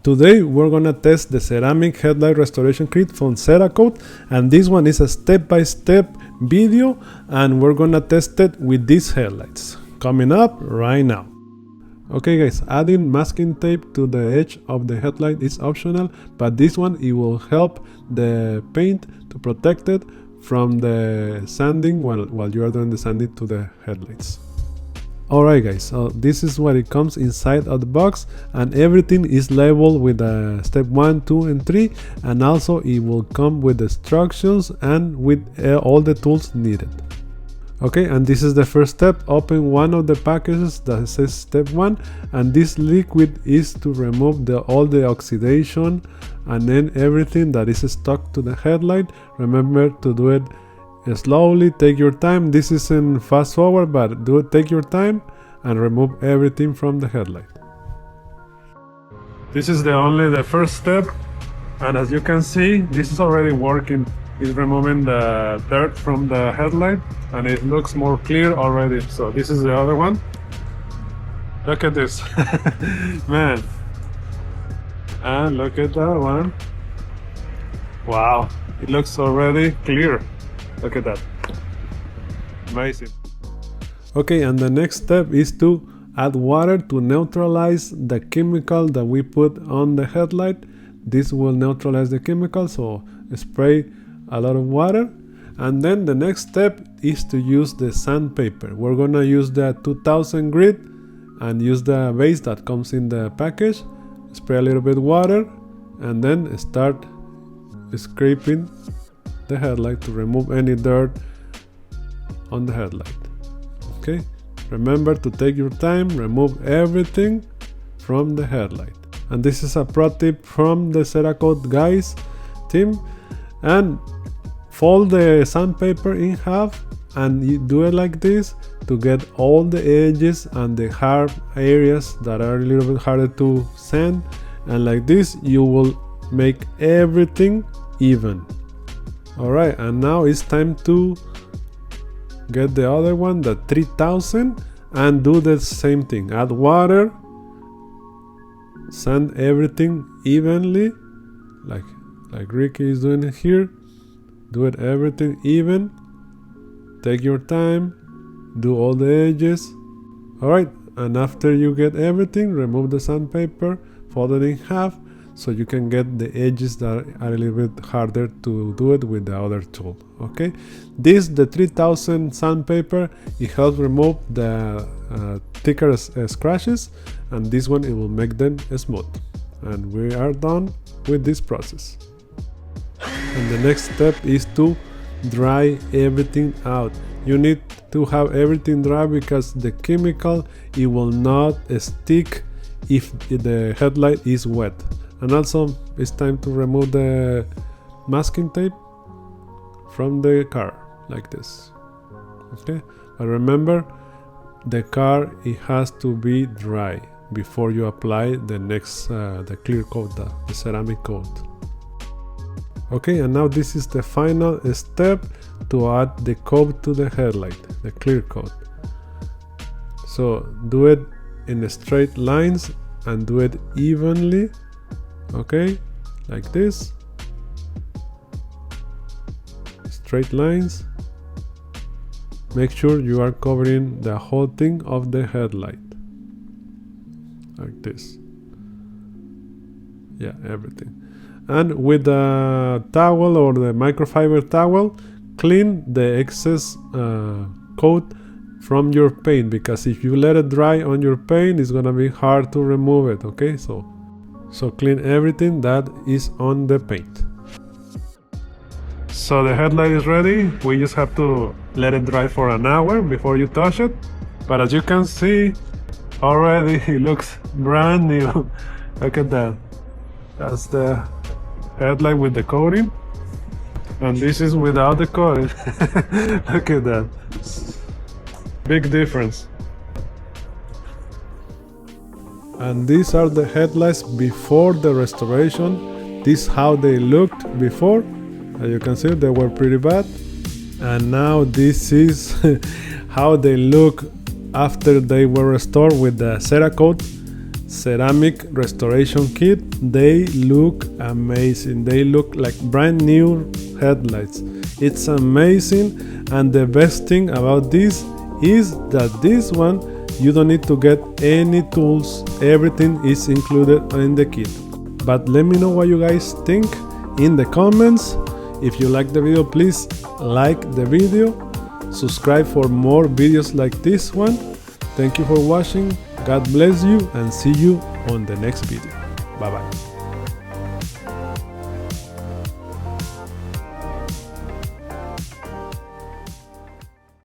Today we're gonna test the ceramic headlight restoration kit from Cerakote, and this one is a step-by-step video, and we're gonna test it with these headlights coming up right now. Okay guys, adding masking tape to the edge of the headlight is optional, but this one, it will help the paint to protect it from the sanding while you are doing the sanding to the headlights. Alright guys, so this is what it comes inside of the box, and everything is labeled with step 1, 2 and 3, and also it will come with instructions and with all the tools needed. Okay, and this is the first step. Open one of the packages that says step 1, and this liquid is to remove all the oxidation and then everything that is stuck to the headlight. Remember to do it slowly, take your time. This isn't fast forward, but take your time and remove everything from the headlight. This is the first step, and as you can see, this is already working. It's removing the dirt from the headlight, and it looks more clear already. So this is the other one. Look at this. Man, and look at that one. Wow, it looks already clear. Look at that. Amazing. Okay, and the next step is to add water to neutralize the chemical that we put on the headlight. This will neutralize the chemical, so spray a lot of water. And then the next step is to use the sandpaper. We're gonna use the 2000 grit and use the base that comes in the package. Spray a little bit water and then start scraping the headlight to remove any dirt on the headlight. Okay, remember to take your time, remove everything from the headlight. And this is a pro tip from the Cerakote guys team. And fold the sandpaper in half and you do it like this to get all the edges and the hard areas that are a little bit harder to sand, and like this you will make everything even. Alright, and now it's time to get the other one, the 3000, and do the same thing. Add water, sand everything evenly, like Ricky is doing it here. Do it everything even. Take your time, do all the edges. Alright, and after you get everything, remove the sandpaper, fold it in half, so you can get the edges that are a little bit harder to do it with the other tool. Okay, the 3000 sandpaper, it helps remove the thicker scratches, and this one, it will make them smooth. And we are done with this process. And the next step is to dry everything out. You need to have everything dry because the chemical, it will not stick if the headlight is wet. And also it's time to remove the masking tape from the car like this. Okay, but remember, the car, it has to be dry before you apply the next the clear coat, the ceramic coat. Okay, and now this is the final step to add the coat to the headlight, the clear coat. So do it in straight lines and do it evenly. Okay, like this. Straight lines. Make sure you are covering the whole thing of the headlight. Like this. Yeah, everything. And with the towel or the microfiber towel, clean the excess coat from your paint, because if you let it dry on your paint, it's gonna be hard to remove it. Okay, so clean everything that is on the paint. So the headlight is ready. We just have to let it dry for an hour before you touch it. But as you can see, already it looks brand new. Look at that. That's the headlight with the coating, and this is without the coating. Look at that. Big difference. And these are the headlights before the restoration. This is how they looked before. As you can see, they were pretty bad, and now this is how they look after they were restored with the Cerakote ceramic restoration kit. They look amazing. They look like brand new headlights. It's amazing, and the best thing about this is that this one you don't need to get any tools. Everything is included in the kit. But let me know what you guys think in the comments. If you like the video, please like the video, subscribe for more videos like this one. Thank you for watching. God bless you, and see you on the next video. Bye bye.